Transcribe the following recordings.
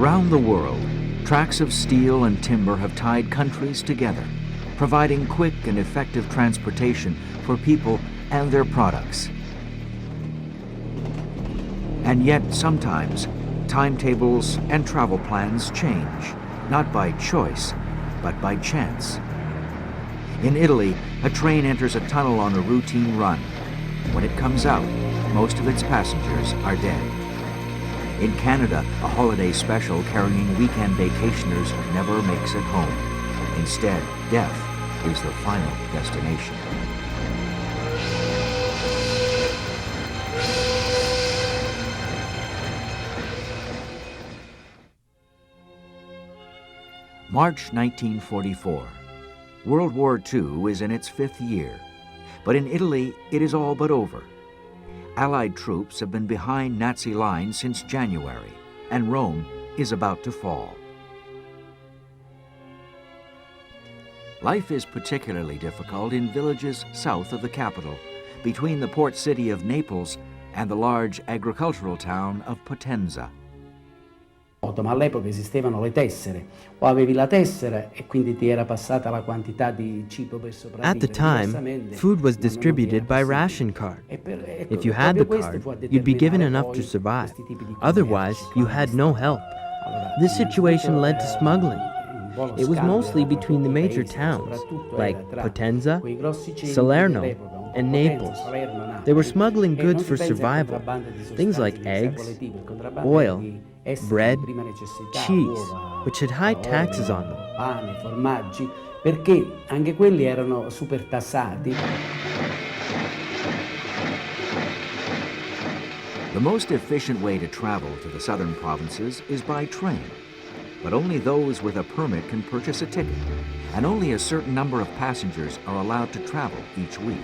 Around the world, tracks of steel and timber have tied countries together, providing quick and effective transportation for people and their products. And yet, sometimes, timetables and travel plans change, not by choice, but by chance. In Italy, a train enters a tunnel on a routine run. When it comes out, most of its passengers are dead. In Canada, a holiday special carrying weekend vacationers never makes it home. Instead, death is the final destination. March 1944. World War II is in its 5th year, but in Italy it is all but over. Allied troops have been behind Nazi lines since January, and Rome is about to fall. Life is particularly difficult in villages south of the capital, between the port city of Naples and the large agricultural town of Potenza. Ma all'epoca esistevano le tessere, o avevi la tessera e quindi ti era passata la quantità di cibo per sopravvivere. At the time, food was distributed by ration card. If you had the card, you'd be given enough to survive. Otherwise, you had no help. This situation led to smuggling. It was mostly between the major towns, like Potenza, Salerno, and Naples. They were smuggling goods for survival, things like eggs, oil, bread, cheese, which had high taxes on them. Pane, formaggi, perché anche quelli erano super tassati. The most efficient way to travel to the southern provinces is by train. But only those with a permit can purchase a ticket, and only a certain number of passengers are allowed to travel each week.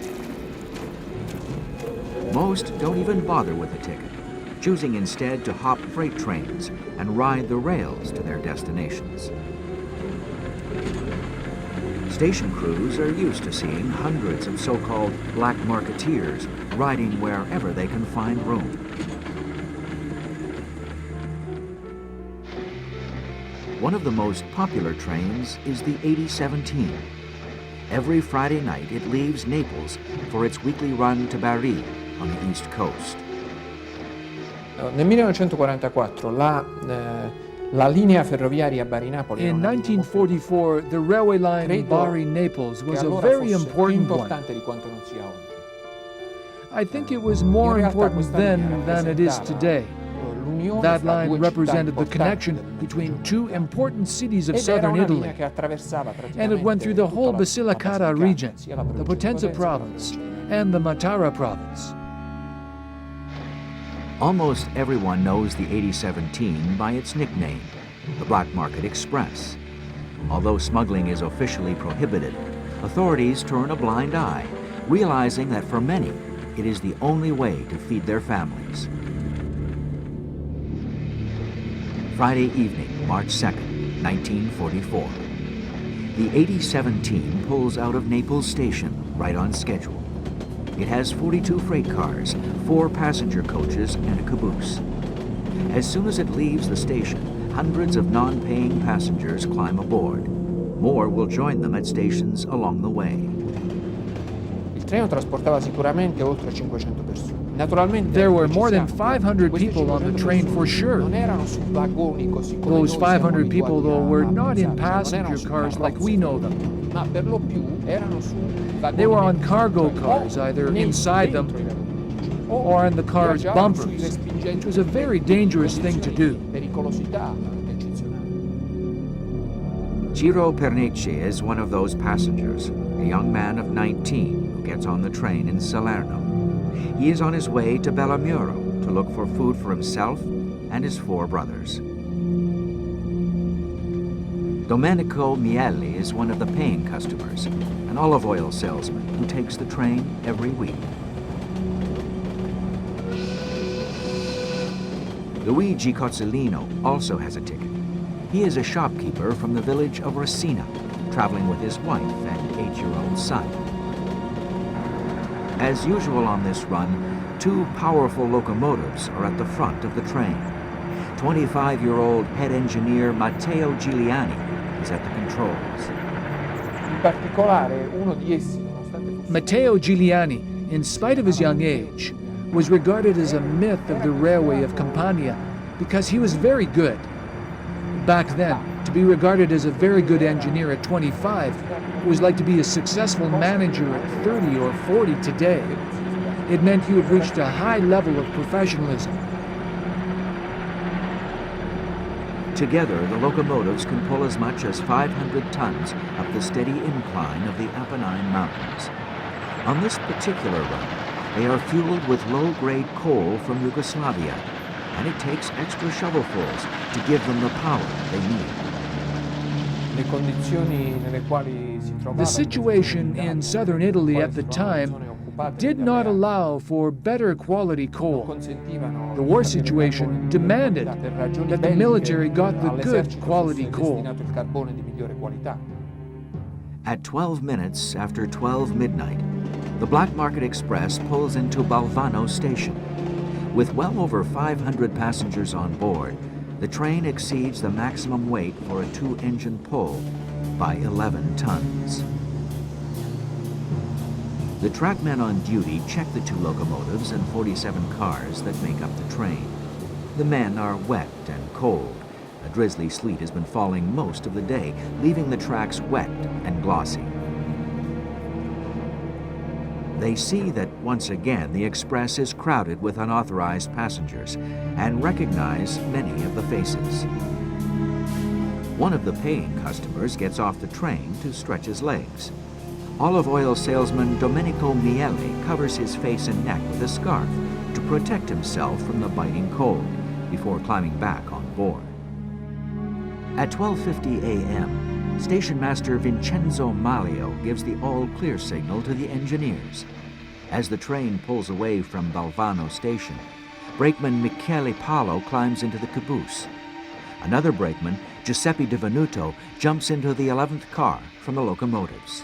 Most don't even bother with a ticket, choosing instead to hop freight trains and ride the rails to their destinations. Station crews are used to seeing hundreds of so-called black marketeers riding wherever they can find room. One of the most popular trains is the 8017. Every Friday night it leaves Naples for its weekly run to Bari on the east coast. Nel 1944 la linea ferroviaria Bari-Napoli. In 1944, the railway line Bari-Naples was a very important one. I think it was more important then than it is today. That line represented the connection between two important cities of southern Italy, and it went through the whole Basilicata region, the Potenza province, and the Matara province. Almost everyone knows the 8017 by its nickname, the Black Market Express. Although smuggling is officially prohibited, authorities turn a blind eye, realizing that for many, it is the only way to feed their families. Friday evening, March 2nd, 1944. The 8017 pulls out of Naples Station right on schedule. It has 42 freight cars, 4 passenger coaches, and a caboose. As soon as it leaves the station, hundreds of non-paying passengers climb aboard. More will join them at stations along the way. Il treno trasportava sicuramente oltre 500 persone. There were more than 500 people on the train for sure. Those 500 people, though, were not in passenger cars like we know them. They were on cargo cars, either inside them or on the car's bumpers. It was a very dangerous thing to do. Ciro Pernice is one of those passengers, a young man of 19 who gets on the train in Salerno. He is on his way to Bellamuro to look for food for himself and his 4 brothers. Domenico Miele is one of the paying customers, an olive oil salesman who takes the train every week. Luigi Cozzolino also has a ticket. He is a shopkeeper from the village of Racina, traveling with his wife and 8-year-old son. As usual on this run, 2 powerful locomotives are at the front of the train. 25-year-old head engineer Matteo Giuliani is at the controls. In particolare, uno di essi, nonostante fosse Matteo Giuliani, in spite of his young age, was regarded as a myth of the railway of Campania because he was very good. Back then, to be regarded as a very good engineer at 25 was like to be a successful manager at 30 or 40 today. It meant you had reached a high level of professionalism. Together, the locomotives can pull as much as 500 tons up the steady incline of the Apennine Mountains. On this particular run, they are fueled with low-grade coal from Yugoslavia, and it takes extra shovelfuls to give them the power they need. le condizioni nelle quali si trovava. The situation in southern Italy at the time did not allow for better quality coal. The war situation demanded that the military got the good quality coal. At 12 minutes after 12 midnight, the Black Market Express pulls into Balvano station. With well over 500 passengers on board, the train exceeds the maximum weight for a two-engine pull by 11 tons. The trackmen on duty check the two locomotives and 47 cars that make up the train. The men are wet and cold. A drizzly sleet has been falling most of the day, leaving the tracks wet and glossy. They see that once again the express is crowded with unauthorized passengers and recognize many of the faces. One of the paying customers gets off the train to stretch his legs. Olive oil salesman Domenico Miele covers his face and neck with a scarf to protect himself from the biting cold before climbing back on board. At 12:50 a.m., Station Master Vincenzo Malio gives the all-clear signal to the engineers. As the train pulls away from Balvano station, brakeman Michele Palo climbs into the caboose. Another brakeman, Giuseppe Di Venuto, jumps into the 11th car from the locomotives.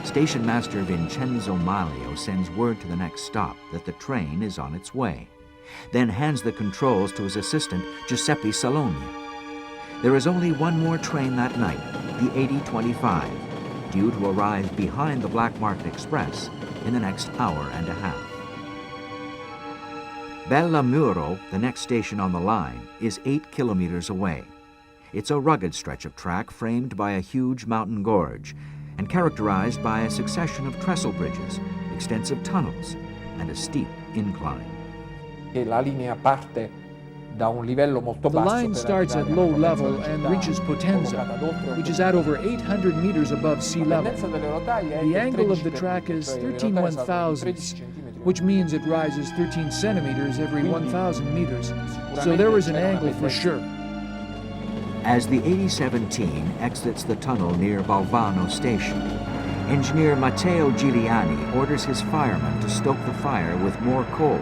Station Master Vincenzo Malio sends word to the next stop that the train is on its way, then hands the controls to his assistant, Giuseppe Salogna. There is only one more train that night, the 8025, due to arrive behind the Black Market Express in the next hour and a half. Bellamuro, the next station on the line, is 8 kilometers away. It's a rugged stretch of track framed by a huge mountain gorge and characterized by a succession of trestle bridges, extensive tunnels, and a steep incline. La linea parte da un livello molto The basso. line starts at low level and reaches Potenza, which is at over 800 meters above sea level. The angle of the track is 13 1/1000ths, which means it rises 13 centimeters every 1,000 meters. So there was an angle for sure. As the 8017 exits the tunnel near Balvano station, engineer Matteo Giuliani orders his firemen to stoke the fire with more coal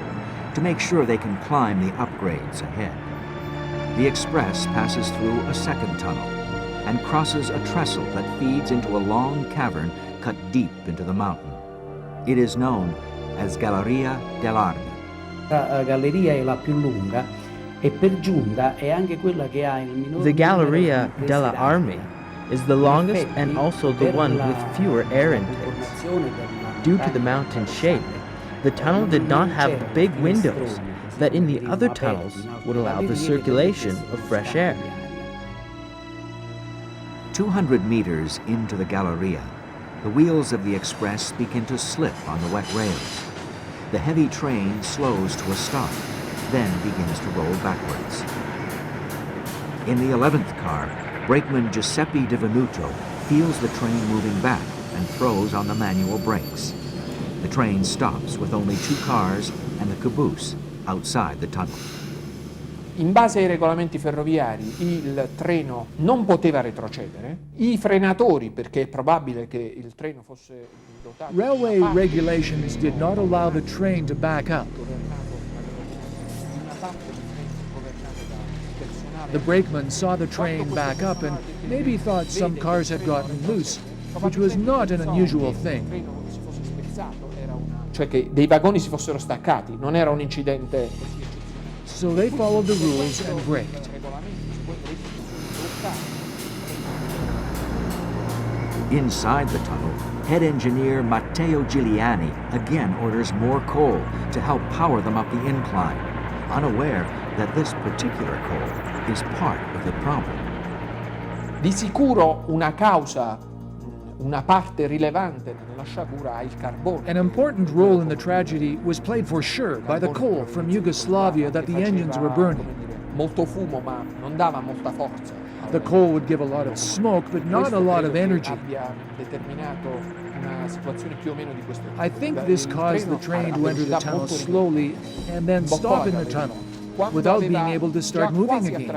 to make sure they can climb the upgrades ahead. The express passes through a second tunnel and crosses a trestle that feeds into a long cavern cut deep into the mountain. It is known as Galleria dell'Armi. La galleria è la più lunga e per giunta è anche quella che ha il minor The Galleria numero di della residenti. Armi is the longest and also the one with fewer air intakes. Due to the mountain shape, the tunnel did not have the big windows that in the other tunnels would allow the circulation of fresh air. 200 meters into the Galleria, the wheels of the express begin to slip on the wet rails. The heavy train slows to a stop, then begins to roll backwards. In the 11th car, brakeman Giuseppe Di Venuto feels the train moving back and throws on the manual brakes. The train stops with only 2 cars and the caboose outside the tunnel. In base ai regolamenti ferroviari il treno non poteva retrocedere, i frenatori, perché è probabile che il treno fosse dotato di Railway una parte regulations did not allow the train to back up. The brakeman saw the train back up and maybe thought some cars had gotten loose, which was not an unusual thing. cioè che dei vagoni si fossero staccati, non era un incidente così So they followed the rules and braked. Inside the tunnel, head engineer Matteo Giuliani again orders more coal to help power them up the incline, unaware that this particular coal is part of the problem. Di sicuro una causa, una parte rilevante nella sciagura ha il carbone. An important role in the tragedy was played for sure by the coal from Yugoslavia that the engines were burning. Molto fumo, ma non dava molta forza. The coal would give a lot of smoke, but not a lot of energy. I think this caused the train to enter the tunnel slowly and then stop in the tunnel without being able to start moving again.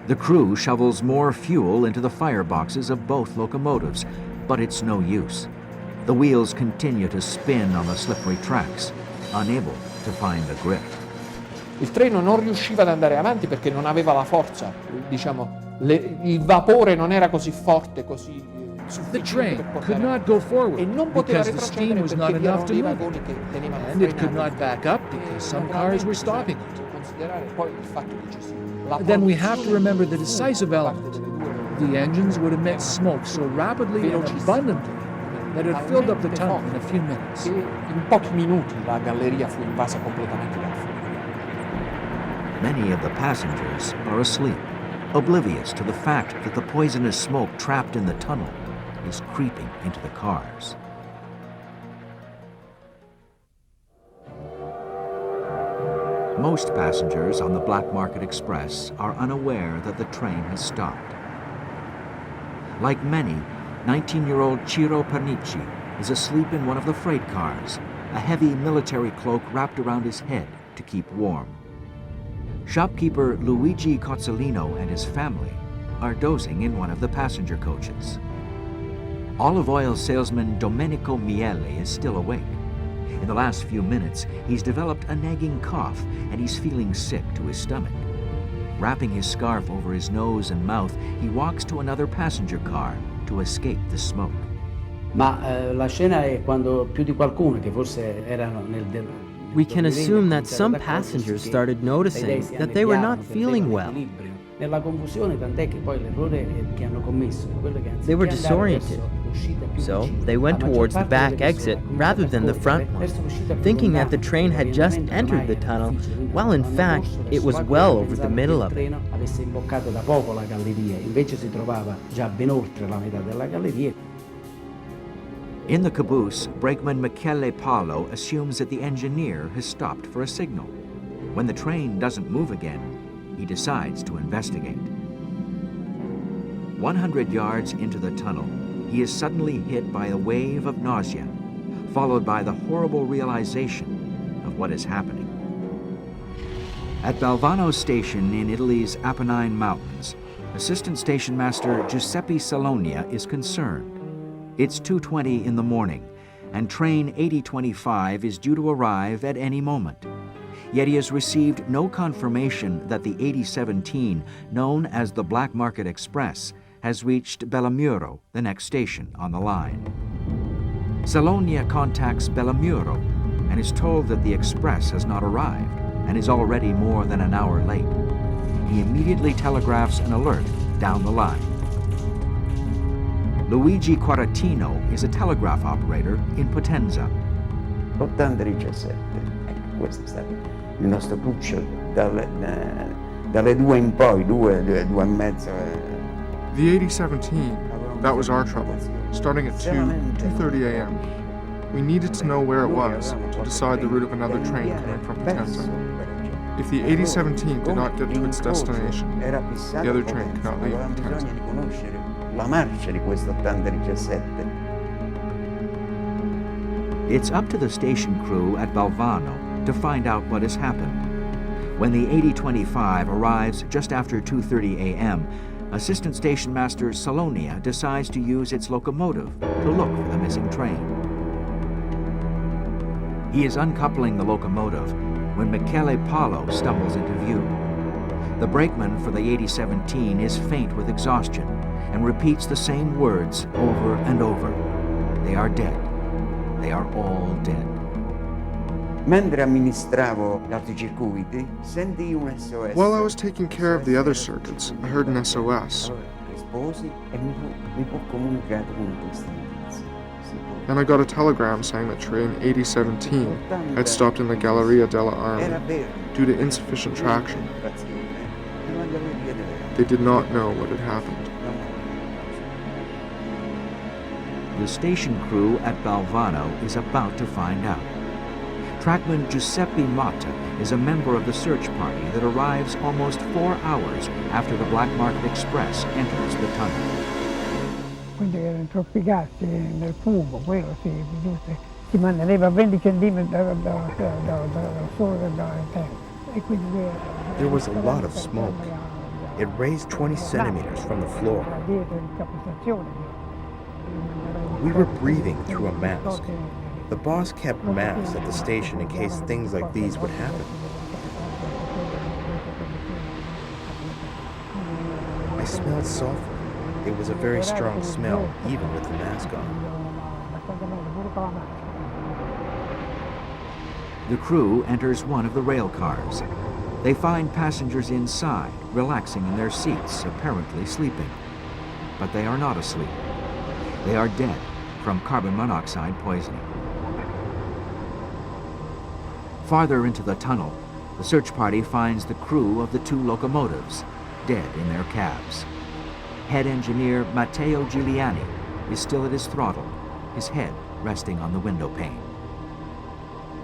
The crew shovels more fuel into the fireboxes of both locomotives, but it's no use. The wheels continue to spin on the slippery tracks, unable to find a grip. Il treno non riusciva ad andare avanti perché non aveva la forza, diciamo, il vapore non era così forte, così sufficiente per portare, e non poteva retrocedere perché vi erano dei vagoni che tenevano and it could not back up because some cars were stopping it. Considerare poi il fatto che ci sia Then we have to remember the decisive element. The engines would emit smoke so rapidly and abundantly that it filled up the tunnel in a few minutes. In pochi minuti la galleria fu invasa completamente dal fuoco. Many of the passengers are asleep, oblivious to the fact that the poisonous smoke trapped in the tunnel is creeping into the cars. Most passengers on the Black Market Express are unaware that the train has stopped. Like many, 19-year-old Ciro Pernici is asleep in one of the freight cars, a heavy military cloak wrapped around his head to keep warm. Shopkeeper Luigi Cozzolino and his family are dozing in one of the passenger coaches. Olive oil salesman Domenico Miele is still awake. In the last few minutes, he's developed a nagging cough and he's feeling sick to his stomach. Wrapping his scarf over his nose and mouth, he walks to another passenger car to escape the smoke. Ma la scena è quando più di qualcuno che forse erano nel We can assume that some passengers started noticing that they were not feeling well. They were disoriented, so they went towards the back exit rather than the front one, thinking that the train had just entered the tunnel, while in fact it was well over the middle of it. In the caboose, brakeman Michele Paolo assumes that the engineer has stopped for a signal. When the train doesn't move again, he decides to investigate. 100 yards into the tunnel, he is suddenly hit by a wave of nausea, followed by the horrible realization of what is happening. At Balvano station in Italy's Apennine Mountains, Assistant Station Master Giuseppe Salonia is concerned. It's 2:20 in the morning, and train 8025 is due to arrive at any moment. Yet he has received no confirmation that the 8017, known as the Black Market Express, has reached Bellamuro, the next station on the line. Salonia contacts Bellamuro and is told that the express has not arrived and is already more than an hour late. He immediately telegraphs an alert down the line. Luigi Quaratino is a telegraph operator in Potenza. 8017, ecco, questo è stato il nostro cruccio dalle 2 in poi, 2 e mezzo. The 8017, that was our trouble, starting at 2:30 a.m. We needed to know where it was to decide the route of another train coming from Potenza. If the 8017 did not get to its destination, the other train could not leave Potenza. La marcia di questo 8017. It's up to the station crew at Balvano to find out what has happened. When the 8025 arrives just after 2:30 a.m., Assistant Station Master Salonia decides to use its locomotive to look for the missing train. He is uncoupling the locomotive when Michele Paolo stumbles into view. The brakeman for the 8017 is faint with exhaustion and repeats the same words over and over. They are dead. They are all dead. Mentre amministravo gli altri circuiti, sentii un SOS. While I was taking care of the other circuits, I heard an SOS. Allora risposi e mi fu comunicato con questi notizie. And I got a telegram saying that train 8017 had stopped in the Galleria della Armi due to insufficient traction. They did not know what had happened. The station crew at Balvano is about to find out. Trackman Giuseppe Motta is a member of the search party that arrives almost 4 hours after the Black Market Express enters the tunnel. Quindi erano troppi gas nel fumo, quello si manteneva a 20 centimetri dal sole dalla terra. There was a lot of smoke. It raised 20 centimeters from the floor. We were breathing through a mask. The boss kept masks at the station in case things like these would happen. I smelled sulfur. It was a very strong smell, even with the mask on. The crew enters one of the rail cars. They find passengers inside, relaxing in their seats, apparently sleeping. But they are not asleep. They are dead from carbon monoxide poisoning. Farther into the tunnel, the search party finds the crew of the 2 locomotives, dead in their cabs. Head engineer Matteo Giuliani is still at his throttle, his head resting on the window pane.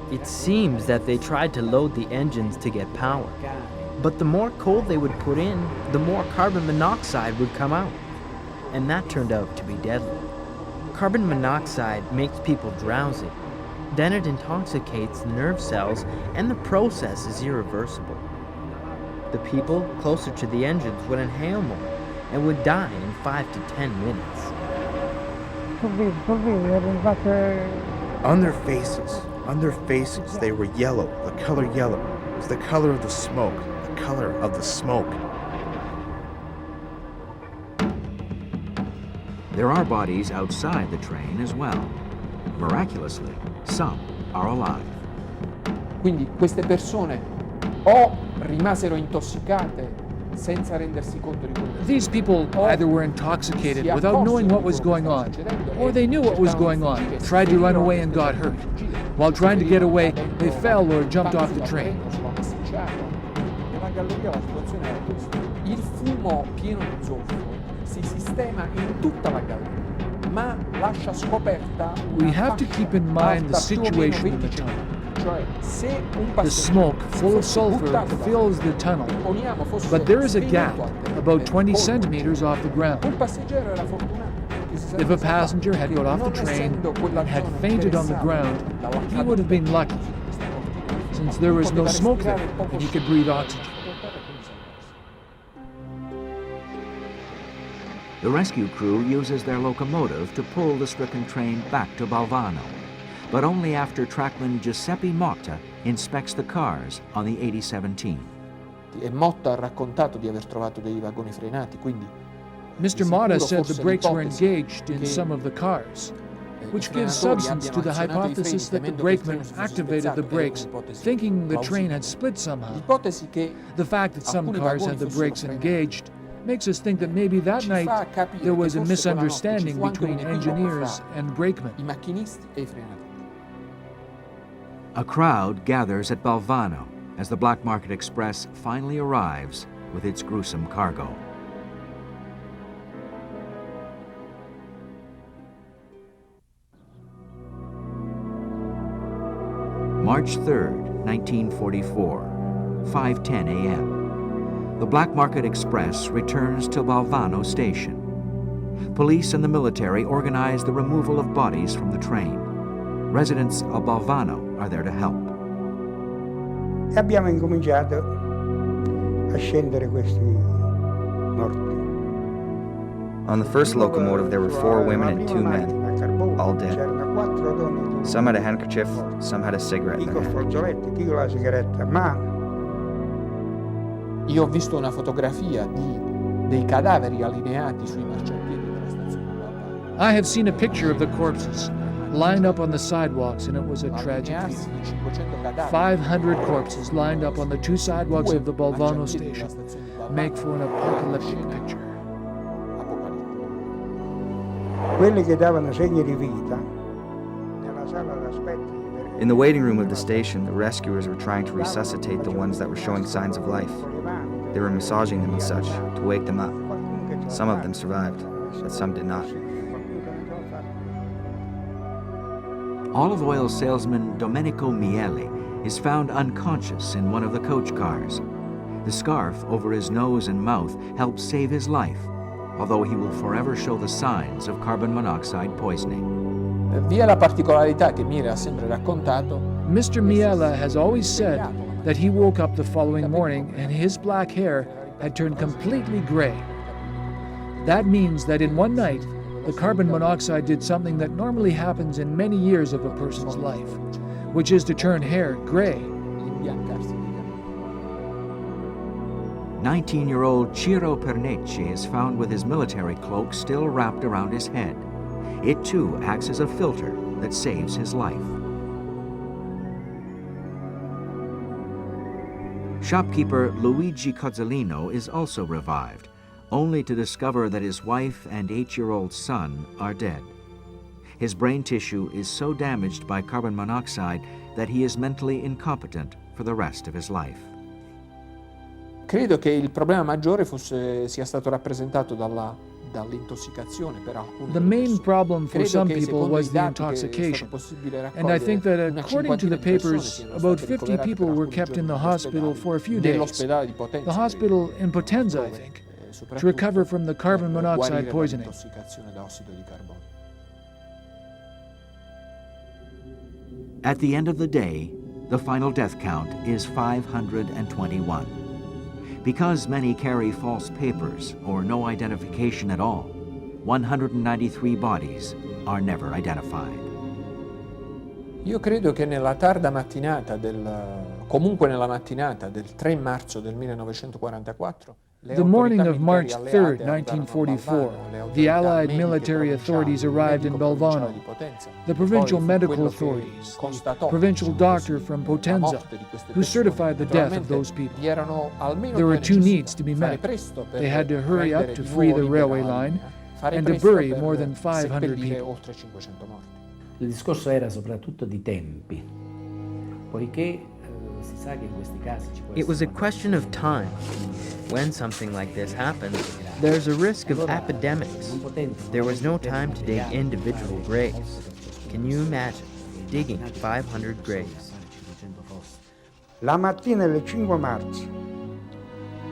It seems that they tried to load the engines to get power. But the more coal they would put in, the more carbon monoxide would come out. And that turned out to be deadly. Carbon monoxide makes people drowsy. Then it intoxicates nerve cells, and the process is irreversible. The people closer to the engines would inhale more and would die in 5 to 10 minutes. On their faces, they were yellow, the color yellow. It was the color of the smoke, the color of the smoke. There are bodies outside the train as well. Miraculously, some are alive. Quindi queste persone o rimasero intossicate senza rendersi conto di quello che These people either were intoxicated without knowing what was going on, or they knew what was going on, tried to run away and got hurt. While trying to get away, they fell or jumped off the train. Nella galleria la situazione era questa. Il fumo pieno di zolfo si sistema in tutta la galleria, ma lascia scoperta We have to keep in mind the situation in the tunnel. The smoke, full of sulfur, fills the tunnel, but there is a gap about 20 centimeters off the ground. If a passenger had got off the train and had fainted on the ground, he would have been lucky, since there was no smoke there and he could breathe oxygen. The rescue crew uses their locomotive to pull the stricken train back to Balvano, but only after trackman Giuseppe Motta inspects the cars on the 8017. E Motta ha raccontato di aver trovato dei vagoni frenati, quindi Mr. Motta said the brakes were engaged in some of the cars, which gives substance to the hypothesis that the brakeman activated the brakes, thinking the train had split somehow. The fact that some cars had the brakes engaged makes us think that maybe that night there was a misunderstanding between engineers and brakemen. A crowd gathers at Balvano as the Black Market Express finally arrives with its gruesome cargo. March 3rd, 1944, 5:10 a.m. The Black Market Express returns to Balvano station. Police and the military organize the removal of bodies from the train. Residents of Balvano are there to help. E abbiamo incominciato a scendere questi morti. On the first locomotive, there were 4 women and 2 men, all dead. Some had a handkerchief, some had a cigarette in their hand. Io ho visto una fotografia dei cadaveri allineati sui marciapiedi della stazione di Balvano. I have seen a picture of the corpses lined up on the sidewalks, and it was a tragic view. 500 corpses lined up on the two sidewalks of the Balvano station make for an apocalyptic picture. Quelli che davano segni di vita, nella sala d'aspetti. In the waiting room of the station, the rescuers were trying to resuscitate the ones that were showing signs of life. They were massaging them and such to wake them up. Some of them survived, but some did not. Olive oil salesman Domenico Miele is found unconscious in one of the coach cars. The scarf over his nose and mouth helps save his life, although he will forever show the signs of carbon monoxide poisoning. Vi è la particolarità che Miele ha sempre raccontato. Mr. Miele has always said that he woke up the following morning and his black hair had turned completely gray. That means that in one night, the carbon monoxide did something that normally happens in many years of a person's life, which is to turn hair gray. 19-year-old Ciro Pernecci is found with his military cloak still wrapped around his head. It too acts as a filter that saves his life. Shopkeeper Luigi Cozzolino is also revived, only to discover that his wife and 8-year-old son are dead. His brain tissue is so damaged by carbon monoxide that he is mentally incompetent for the rest of his life. Credo che il problema maggiore sia stato rappresentato dall'intossicazione per alcuni. The main problem for some people was the intoxication, and I think that according to the papers, about 50 people were kept in the hospital for a few days. The hospital in Potenza, I think, to recover from the carbon monoxide poisoning. At the end of the day, the final death count is 521. Because many carry false papers or no identification at all, 193 bodies are never identified. Io credo che nella tarda mattinata comunque nella mattinata del 3 marzo del 1944, the morning of March 3, 1944, the Allied military authorities arrived in Balvano. The provincial medical authorities, the provincial doctor from Potenza, who certified the death of those people. There were two needs to be met. They had to hurry up to free the railway line and to bury more than 500 people. Il discorso era soprattutto di tempi, poiché si sa che in questi casi ci può essere. It was a question of time. When something like this happens, there's a risk of epidemics. There was no time to dig individual graves. Can you imagine digging 500 graves? La mattina del 5 marzo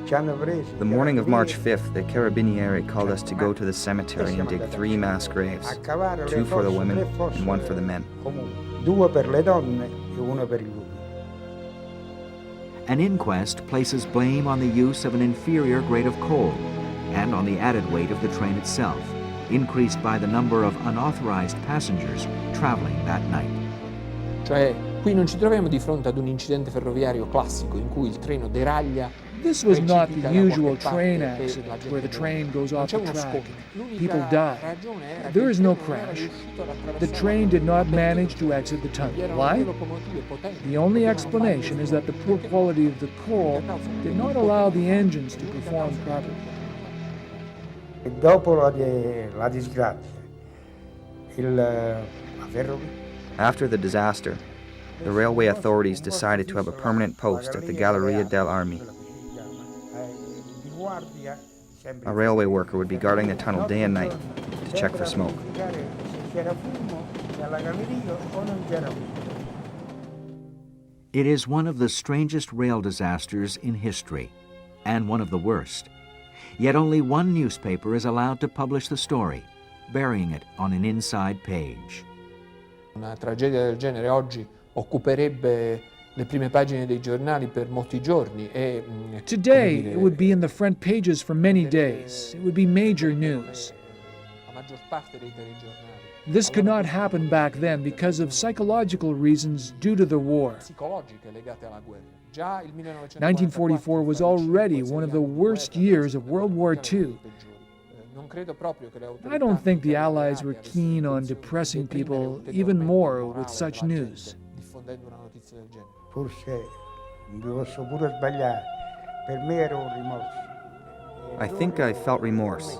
ci hanno preso. The morning of March 5th, the Carabinieri called us to go to the cemetery and dig 3 mass graves, 2 for the women and 1 for the men. 2 per le donne e 1 per gli uomini. An inquest places blame on the use of an inferior grade of coal and on the added weight of the train itself, increased by the number of unauthorized passengers traveling that night. Cioè, qui non ci troviamo di fronte ad un incidente ferroviario classico in cui il treno deraglia. This was not the usual train accident where the train goes off the track and people die. There is no crash. The train did not manage to exit the tunnel. Why? The only explanation is that the poor quality of the coal did not allow the engines to perform properly. E dopo la disgrazia, la ferrovia. After the disaster, the railway authorities decided to have a permanent post at the Galleria dell'Armi. A railway worker would be guarding the tunnel day and night to check for smoke. It is one of the strangest rail disasters in history, and one of the worst. Yet only one newspaper is allowed to publish the story, burying it on an inside page. Una tragedia del genere oggi occuperebbe le prime pagine dei giornali per molti giorni e today it would be in the front pages for many days. It would be major news. La maggior parte dei telegiornali. This could not happen back then because of psychological reasons due to the war. 1944 was already one of the worst years of World War II. I don't think the Allies were keen on depressing people even more with such news. Forse mi posso pure sbagliare. Per me era un rimorso. I think I felt remorse.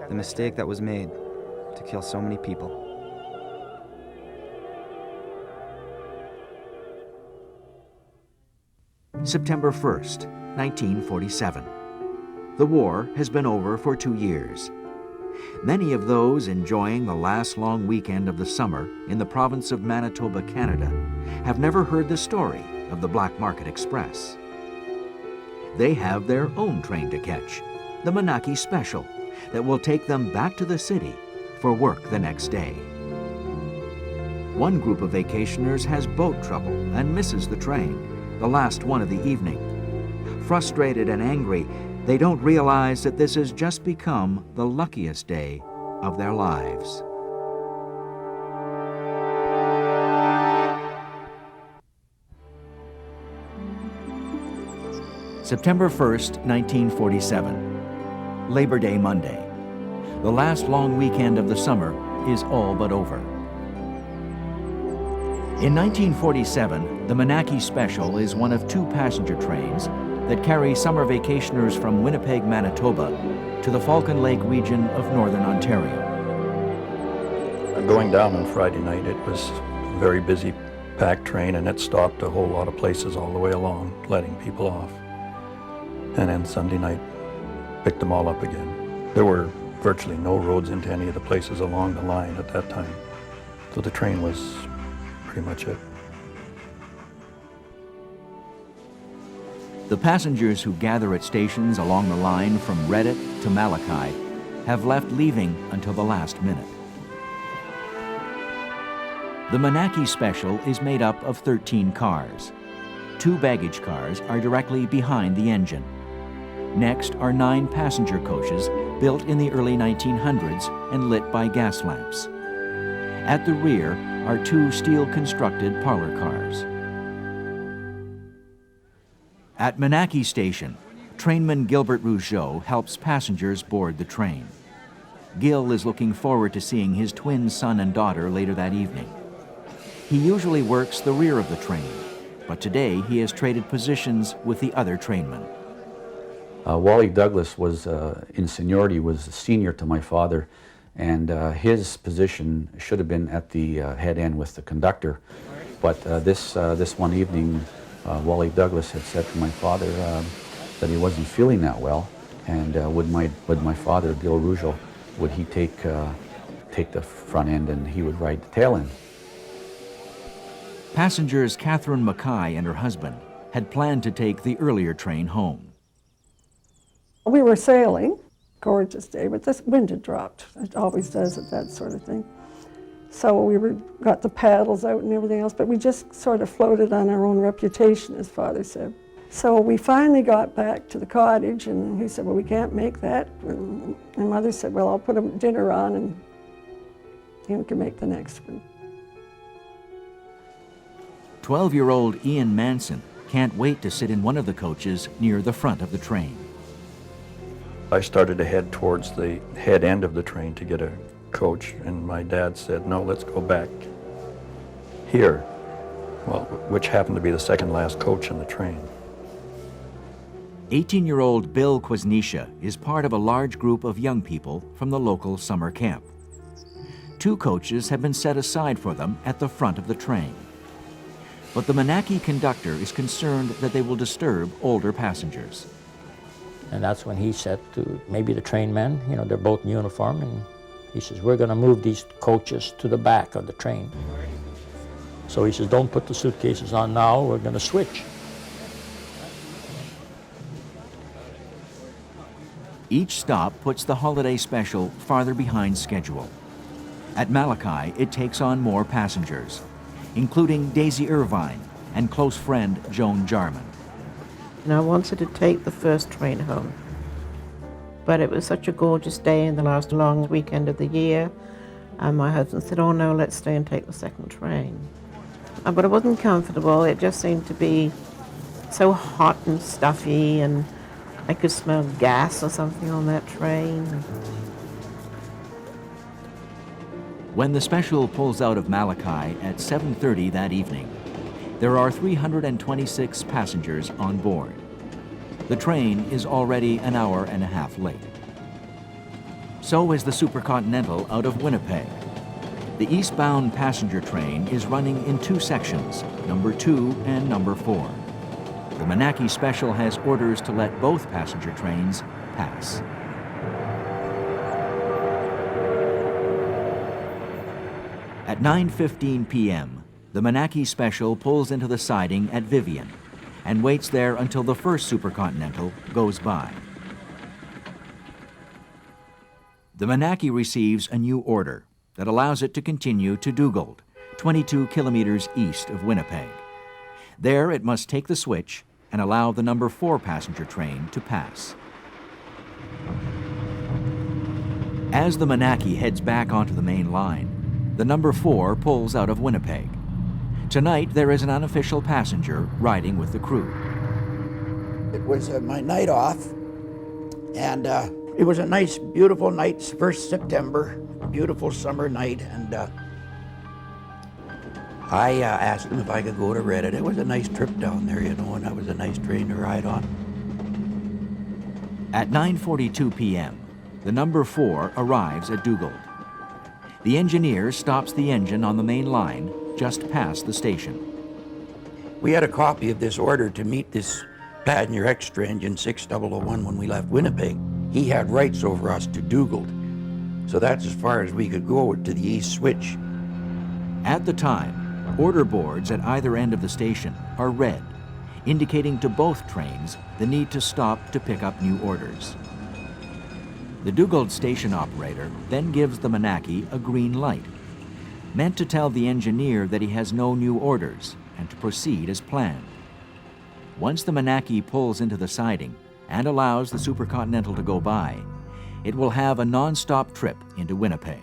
The mistake that was made to kill so many people. September 1st, 1947. The war has been over for 2 years. Many of those enjoying the last long weekend of the summer in the province of Manitoba, Canada, have never heard the story of the Black Market Express. They have their own train to catch, the Manaki Special, that will take them back to the city for work the next day. One group of vacationers has boat trouble and misses the train, the last one of the evening. Frustrated and angry, they don't realize that this has just become the luckiest day of their lives. September 1st, 1947. Labor Day Monday. The last long weekend of the summer is all but over. In 1947, the Manaki Special is one of 2 passenger trains that carry summer vacationers from Winnipeg, Manitoba to the Falcon Lake region of northern Ontario. Going down on Friday night, it was a very busy, packed train, and it stopped a whole lot of places all the way along, letting people off. And then Sunday night, picked them all up again. There were virtually no roads into any of the places along the line at that time, so the train was pretty much it. The passengers who gather at stations along the line from Reddit to Malachi have left leaving until the last minute. The Manaki Special is made up of 13 cars. 2 baggage cars are directly behind the engine. Next are 9 passenger coaches built in the early 1900s and lit by gas lamps. At the rear are 2 steel-constructed parlor cars. At Manaki Station, trainman Gilbert Rougeau helps passengers board the train. Gil is looking forward to seeing his twin son and daughter later that evening. He usually works the rear of the train, but today he has traded positions with the other trainmen. Wally Douglas was, in seniority, was senior to my father, and his position should have been at the head end with the conductor. But this one evening, Wally Douglas had said to my father that he wasn't feeling that well, and would my father, Gil Rougeau, would he take the front end and he would ride the tail end. Passengers Catherine Mackay and her husband had planned to take the earlier train home. We were sailing, gorgeous day, but the wind had dropped. It always does at that sort of thing. So we got the paddles out and everything else, but we just sort of floated on our own reputation, as Father said. So we finally got back to the cottage, and he said, well, we can't make that. And my mother said, well, I'll put a dinner on, and you can make the next one. 12-year-old Ian Manson can't wait to sit in one of the coaches near the front of the train. I started to head towards the head end of the train to get a coach, and my dad said, no, let's go back here, well, which happened to be the second last coach in the train. 18-year-old Bill Kwasnisha is part of a large group of young people from the local summer camp. 2 coaches have been set aside for them at the front of the train. But the Manaki conductor is concerned that they will disturb older passengers. And that's when he said to maybe the train men, you know, they're both in uniform, and he says, we're going to move these coaches to the back of the train. So he says, don't put the suitcases on now, we're going to switch. Each stop puts the holiday special farther behind schedule. At Malachi, it takes on more passengers, including Daisy Irvine and close friend Joan Jarman. And I wanted to take the first train home, but it was such a gorgeous day in the last long weekend of the year, and my husband said, oh no, let's stay and take the second train. But it wasn't comfortable. It just seemed to be so hot and stuffy, and I could smell gas or something on that train. When the Special pulls out of Malachi at 7:30 that evening, there are 326 passengers on board. The train is already an hour and a half late. So is the Supercontinental out of Winnipeg. The eastbound passenger train is running in two sections, number 2 and number 4. The Manaki Special has orders to let both passenger trains pass. At 9:15 p.m., the Manaki Special pulls into the siding at Vivian and waits there until the first Supercontinental goes by. The Manaki receives a new order that allows it to continue to Dougald, 22 kilometers east of Winnipeg. There it must take the switch and allow the number 4 passenger train to pass. As the Manaki heads back onto the main line, the number 4 pulls out of Winnipeg. Tonight there is an unofficial passenger riding with the crew. It was my night off, and it was a nice, beautiful night, 1st September, beautiful summer night, and I asked him if I could go to Reddit. It was a nice trip down there, you know, and that was a nice train to ride on. At 9:42 p.m., the number 4 arrives at Dougald. The engineer stops the engine on the main line just past the station. We had a copy of this order to meet this passenger extra engine 6001 when we left Winnipeg. He had rights over us to Dougald, so that's as far as we could go to the east switch. At the time, order boards at either end of the station are red, indicating to both trains the need to stop to pick up new orders. The Dougald station operator then gives the Manaki a green light, meant to tell the engineer that he has no new orders and to proceed as planned. Once the Manaki pulls into the siding and allows the Supercontinental to go by, it will have a non-stop trip into Winnipeg.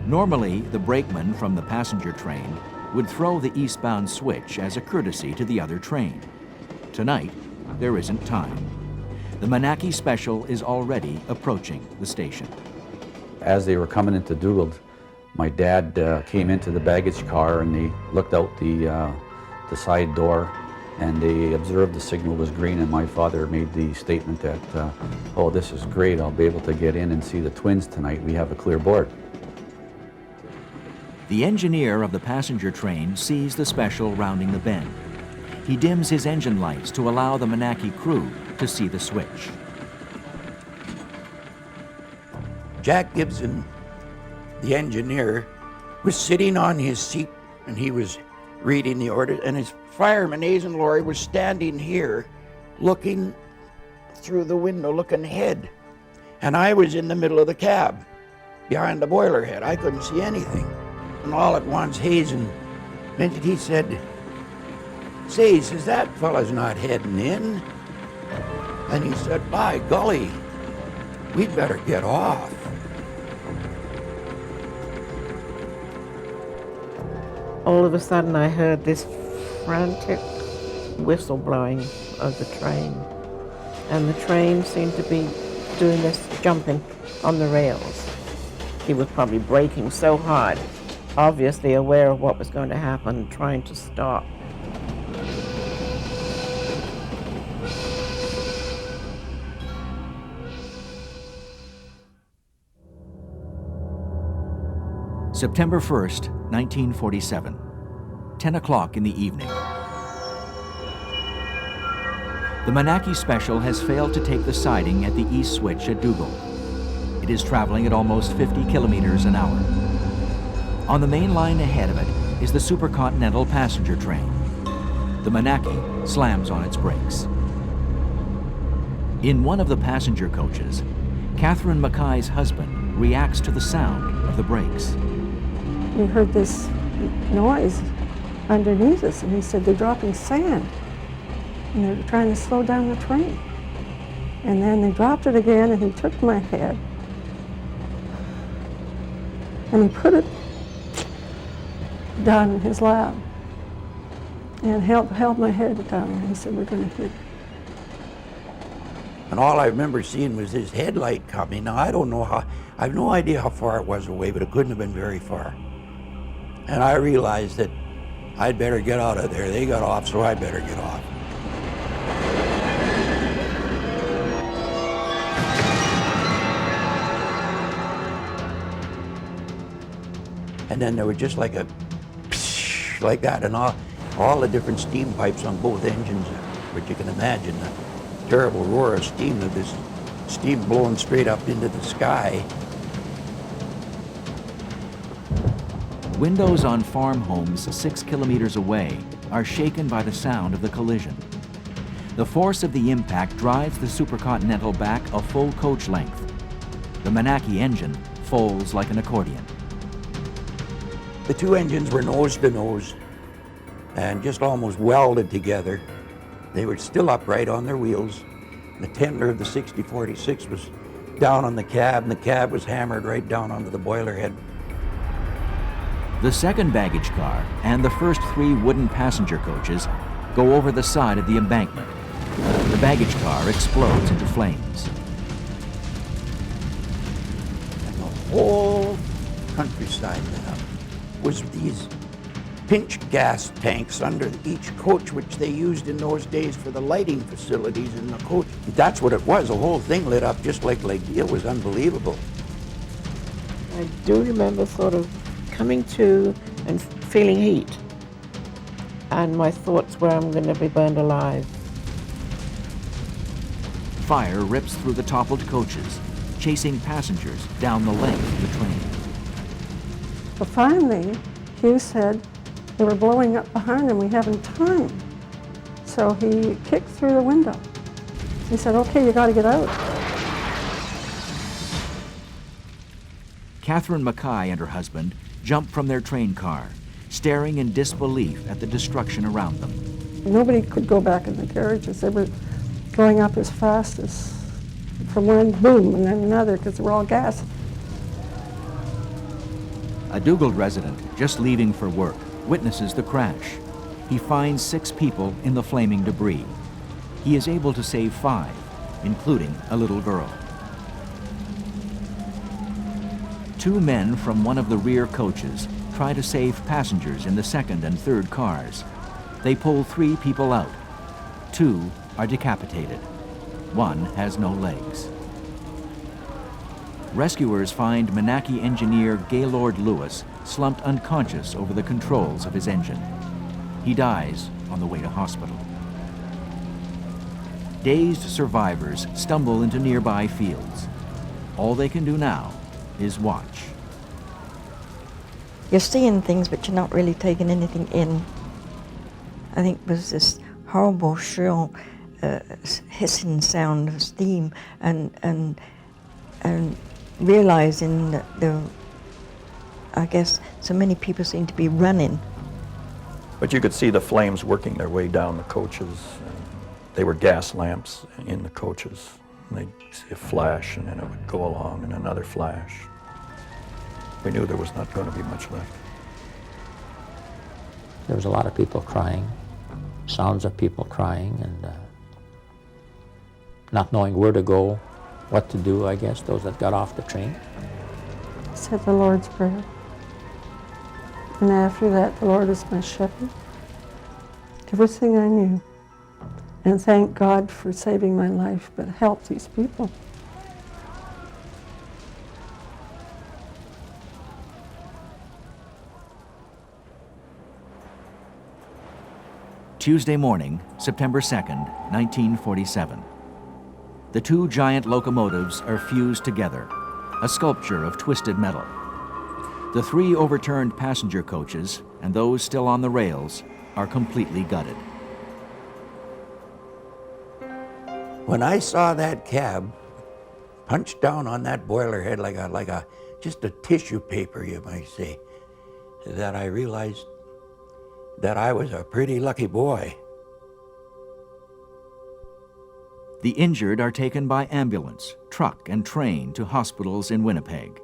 Normally, the brakeman from the passenger train would throw the eastbound switch as a courtesy to the other train. Tonight, there isn't time. The Manaki Special is already approaching the station. As they were coming into Dougald, my dad came into the baggage car and they looked out the side door and they observed the signal was green, and my father made the statement that, oh, this is great, I'll be able to get in and see the twins tonight, we have a clear board. The engineer of the passenger train sees the Special rounding the bend. He dims his engine lights to allow the Manaki crew to see the switch. Jack Gibson, the engineer, was sitting on his seat and he was reading the order, and his fireman, Aizen Laurie, was standing here looking through the window, looking ahead. And I was in the middle of the cab, behind the boiler head. I couldn't see anything. And all at once, Hazen mentioned, he said, "Say," he says, "that fella's not heading in." And he said, "By golly, we'd better get off." All of a sudden I heard this frantic whistle blowing of the train. And the train seemed to be doing this jumping on the rails. He was probably braking so hard, obviously aware of what was going to happen, trying to stop. September 1st, 1947, 10 o'clock in the evening. The Manaki Special has failed to take the siding at the east switch at Dougald. It is traveling at almost 50 kilometers an hour. On the main line ahead of it is the Supercontinental passenger train. The Manaki slams on its brakes. In one of the passenger coaches, Catherine Mackay's husband reacts to the sound of the brakes. We heard this noise underneath us, and he said, "They're dropping sand, and they're trying to slow down the train." And then they dropped it again, and he took my head, and he put it down in his lap, and held my head down, and he said, "We're going to hit." And all I remember seeing was his headlight coming. Now, I don't know how, I have no idea how far it was away, but it couldn't have been very far. And I realized that I'd better get out of there. They got off, so I better get off. And then there was just like a psh, like that, and all the different steam pipes on both engines, which you can imagine, the terrible roar of steam, of this steam blowing straight up into the sky. Windows on farm homes 6 kilometers away are shaken by the sound of the collision. The force of the impact drives the Supercontinental back a full coach length. The Manaki engine folds like an accordion. The two engines were nose to nose and just almost welded together. They were still upright on their wheels. The tender of the 6046 was down on the cab, and the cab was hammered right down onto the boiler head. The second baggage car and the first 3 wooden passenger coaches go over the side of the embankment. The baggage car explodes into flames. And the whole countryside lit up. Was these pinch gas tanks under each coach, which they used in those days for the lighting facilities in the coach. That's what it was. The whole thing lit up just like it was unbelievable. I do remember sort of coming to and feeling heat. And my thoughts were, I'm going to be burned alive. Fire rips through the toppled coaches, chasing passengers down the length of the train. But finally, Hugh said, they were blowing up behind him, we haven't time. So he kicked through the window. He said, okay, you got to get out. Catherine Mackay and her husband jump from their train car, staring in disbelief at the destruction around them. Nobody could go back in the carriages. They were going up as fast as, from one boom and then another, because they were all gas. A Dougald resident, just leaving for work, witnesses the crash. He finds 6 people in the flaming debris. He is able to save 5, including a little girl. 2 men from one of the rear coaches try to save passengers in the second and third cars. They pull 3 people out. 2 are decapitated. 1 has no legs. Rescuers find Manaki engineer Gaylord Lewis slumped unconscious over the controls of his engine. He dies on the way to hospital. Dazed survivors stumble into nearby fields. All they can do now is watch. You're seeing things, but you're not really taking anything in. I think it was this horrible, shrill, hissing sound of steam, and realizing that I guess so many people seem to be running. But you could see the flames working their way down the coaches. They were gas lamps in the coaches. And they'd see a flash, and then it would go along, and another flash. We knew there was not going to be much left. There was a lot of people crying, sounds of people crying, and not knowing where to go, what to do, I guess, those that got off the train. I said the Lord's Prayer. And after that, the Lord is my shepherd. Everything I knew. And thank God for saving my life, but help these people. Tuesday morning, September 2nd, 1947. The 2 giant locomotives are fused together, a sculpture of twisted metal. The 3 overturned passenger coaches and those still on the rails are completely gutted. When I saw that cab punched down on that boiler head like just a tissue paper, you might say, that I realized that I was a pretty lucky boy. The injured are taken by ambulance, truck, and train to hospitals in Winnipeg.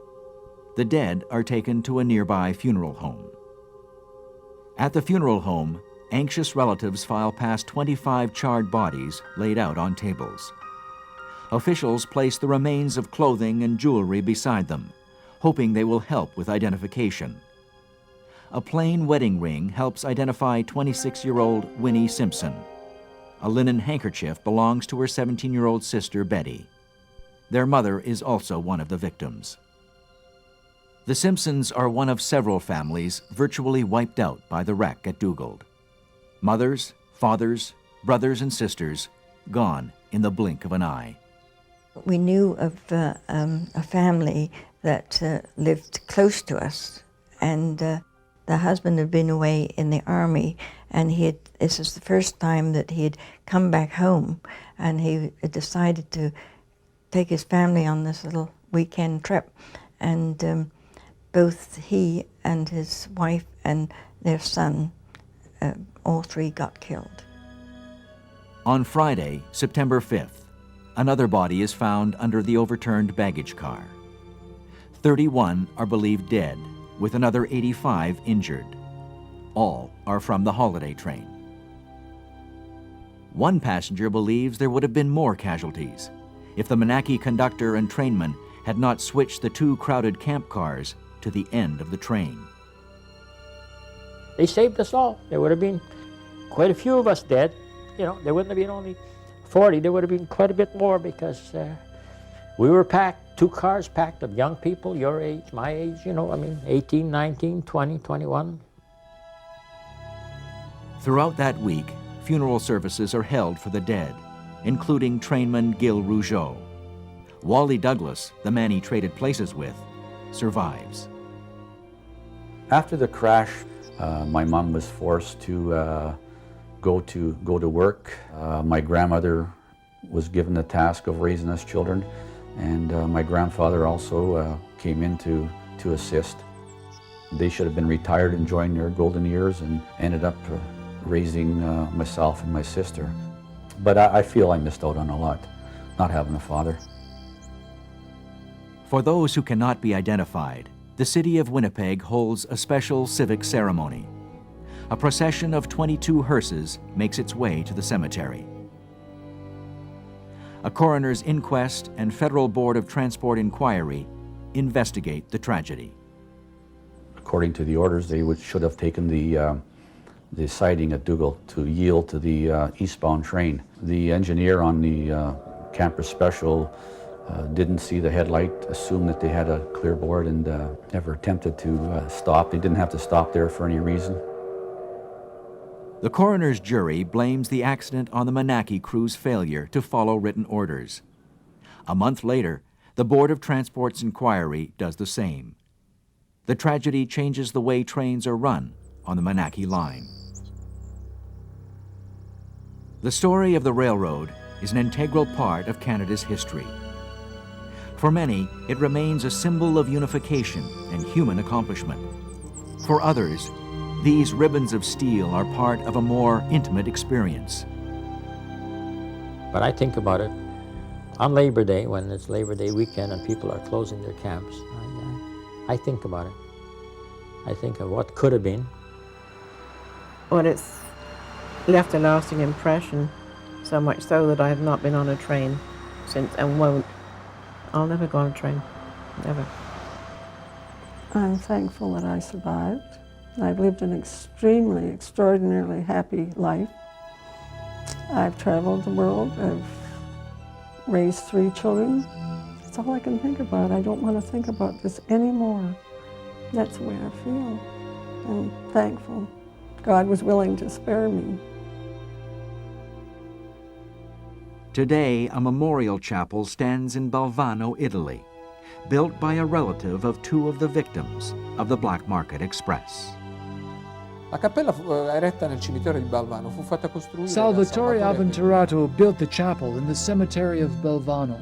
The dead are taken to a nearby funeral home. At the funeral home, anxious relatives file past 25 charred bodies laid out on tables. Officials place the remains of clothing and jewelry beside them, hoping they will help with identification. A plain wedding ring helps identify 26-year-old Winnie Simpson. A linen handkerchief belongs to her 17-year-old sister, Betty. Their mother is also one of the victims. The Simpsons are one of several families virtually wiped out by the wreck at Dougald. Mothers, fathers, brothers, and sisters gone in the blink of an eye. We knew of a family that lived close to us, and the husband had been away in the army, and this was the first time that he had come back home, and he decided to take his family on this little weekend trip, and both he and his wife and their son, all three got killed. On Friday, September 5th, another body is found under the overturned baggage car. 31 are believed dead, with another 85 injured. All are from the holiday train. One passenger believes there would have been more casualties if the Manaki conductor and trainman had not switched the two crowded camp cars to the end of the train. They saved us all. There would have been quite a few of us dead. You know, there wouldn't have been only 40. There would have been quite a bit more because we were packed, two cars packed of young people, your age, my age, you know, I mean, 18, 19, 20, 21. Throughout that week, funeral services are held for the dead, including trainman Gil Rougeau. Wally Douglas, the man he traded places with, survives. After the crash, my mom was forced to go to work. My grandmother was given the task of raising us children, and my grandfather also came in to assist. They should have been retired, enjoying their golden years, and ended up raising myself and my sister. But I feel I missed out on a lot, not having a father. For those who cannot be identified, the city of Winnipeg holds a special civic ceremony. A procession of 22 hearses makes its way to the cemetery. A coroner's inquest and Federal Board of Transport inquiry investigate the tragedy. According to the orders, they should have taken the siding at Dougald to yield to the eastbound train. The engineer on the Camper Special didn't see the headlight, assumed that they had a clear board, and never attempted to stop. They didn't have to stop there for any reason. The coroner's jury blames the accident on the Manaki crew's failure to follow written orders. A month later, the Board of Transport's inquiry does the same. The tragedy changes the way trains are run on the Manaki line. The story of the railroad is an integral part of Canada's history. For many, it remains a symbol of unification and human accomplishment. For others, these ribbons of steel are part of a more intimate experience. But I think about it on Labor Day, when it's Labor Day weekend and people are closing their camps. I think about it. I think of what could have been. Well, it's left a lasting impression, so much so that I have not been on a train since, and won't. I'll never go on a train, never. I'm thankful that I survived. I've lived an extremely, extraordinarily happy life. I've traveled the world. I've raised 3 children. That's all I can think about. I don't want to think about this anymore. That's the way I feel. I'm thankful. God was willing to spare me. Today, a memorial chapel stands in Balvano, Italy, built by a relative of 2 of the victims of the Black Market Express. La cappella fu eretta nel cimitero di Balvano, fu fatta costruire Salvatore Avventurato built the chapel in the cemetery of Balvano.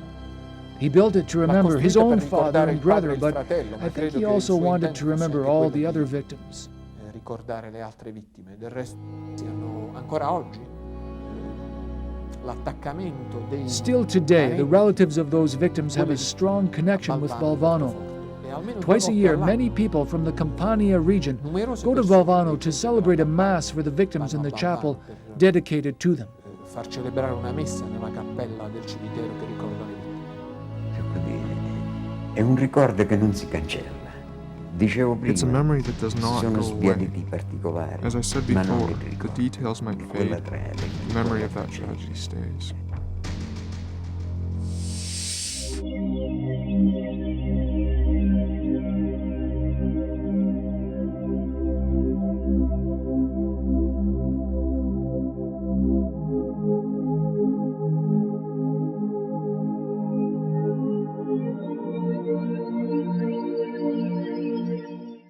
He built it to remember his own father and brother, but I think he also wanted to remember all the other victims. Ricordare le altre vittime, del resto siano ancora oggi l'attaccamento dei Still today, the relatives of those victims have a strong connection with Balvano. Twice a year, many people from the Campania region go to Balvano to celebrate a mass for the victims in the chapel dedicated to them. Far celebrare una messa nella cappella del cimitero che ricorda le vittime. È un ricordo che non si cancella. Dicevo prima, It's a memory that does ci not sono go sbiaditi away. particolari, As I said ma non before, il the ricordo details might di quella fade, tragedia. the memory of that tragedy stays.